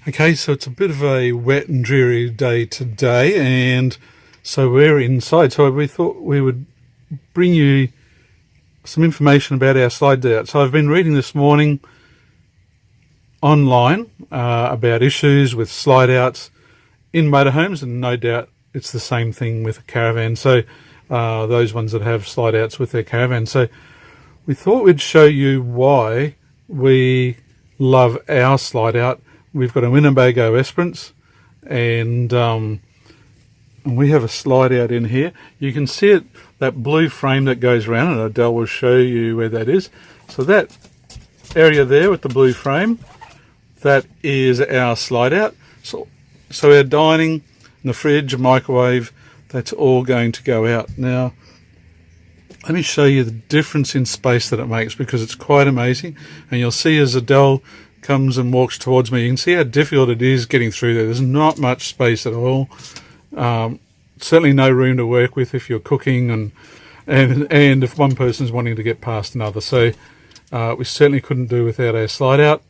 Okay, so it's a bit of a wet and dreary day today, and so we're inside. So we thought we would bring you some information about our slide out. So I've been reading this morning online about issues with slide outs in motorhomes, and no doubt it's the same thing with a caravan. So those ones that have slide outs with their caravan. So we thought we'd show you why we love our slide out. We've got a Winnebago Esperance, and we have a slide out in here. You can see it, that blue frame that goes around, and Adele will show you where that is. So that area there with the blue frame, that is our slide out. So our dining, and the fridge, microwave, that's all going to go out. Now, let me show you the difference in space that it makes, because it's quite amazing. And you'll see as Adele comes and walks towards me, you can see how difficult it is getting through there. There's not much space at all. Certainly no room to work with if you're cooking and if one person's wanting to get past another. So we certainly couldn't do without our slide out.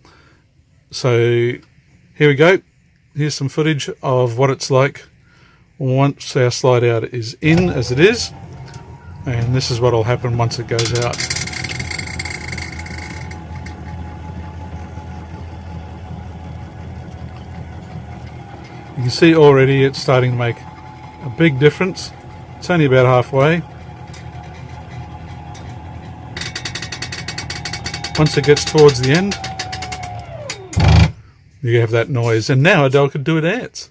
So here we go. Here's some footage of what it's like once our slide out is in, as it is. And this is what will happen once it goes out. You can see already it's starting to make a big difference. It's only about halfway. Once it gets towards the end, you have that noise. And now Adele could do a dance.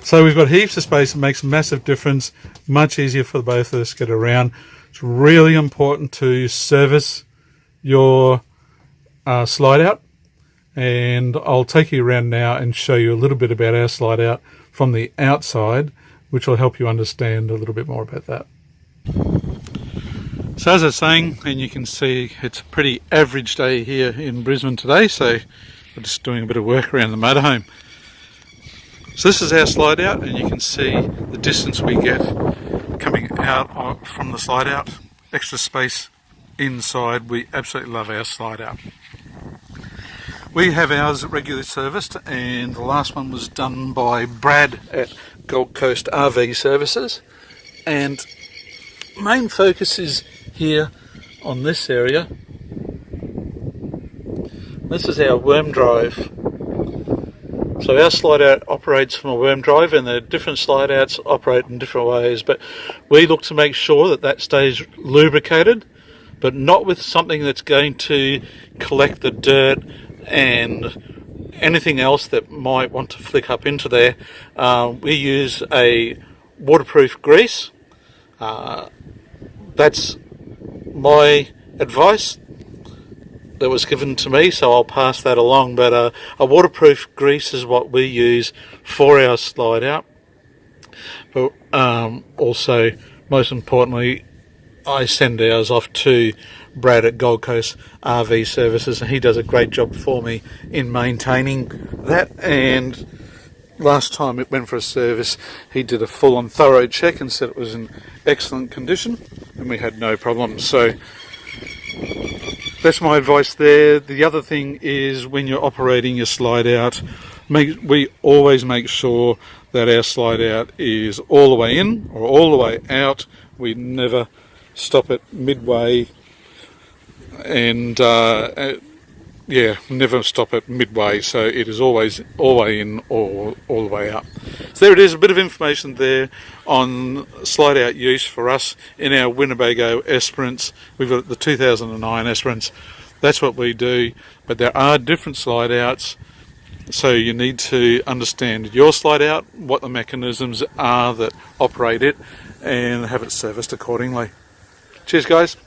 So we've got heaps of space. It makes a massive difference. Much easier for both of us to get around. It's really important to service your slide out. And I'll take you around now and show you a little bit about our slide out from the outside, which will help you understand a little bit more about that. So as I was saying, and you can see it's a pretty average day here in Brisbane today. So we're just doing a bit of work around the motorhome. So this is our slide out, and you can see the distance we get coming out from the slide out. Extra space inside. We absolutely love our slide out. We have ours regularly serviced, and the last one was done by Brad at Gold Coast RV Services. And main focus is here on this area. This is our worm drive. So our slide out operates from a worm drive, and the different slide outs operate in different ways, but we look to make sure that that stays lubricated, but not with something that's going to collect the dirt and anything else that might want to flick up into there. We use a waterproof grease. That's my advice that was given to me, so I'll pass that along. But a waterproof grease is what we use for our slide out. But also, most importantly, I send ours off to Brad at Gold Coast RV Services, and he does a great job for me in maintaining that. And last time it went for a service, he did a full-on thorough check and said it was in excellent condition, and we had no problems. So that's my advice there. The other thing is, when you're operating your slide out, we always make sure that our slide out is all the way in or all the way out. We never stop it midway, and never stop it midway. So it is always all the way in or all the way out. So there it is, a bit of information there on slide out use for us in our Winnebago Esperance. We've got the 2009 Esperance. That's what we do, but there are different slide outs, so you need to understand your slide out, what the mechanisms are that operate it, and have it serviced accordingly. Cheers guys.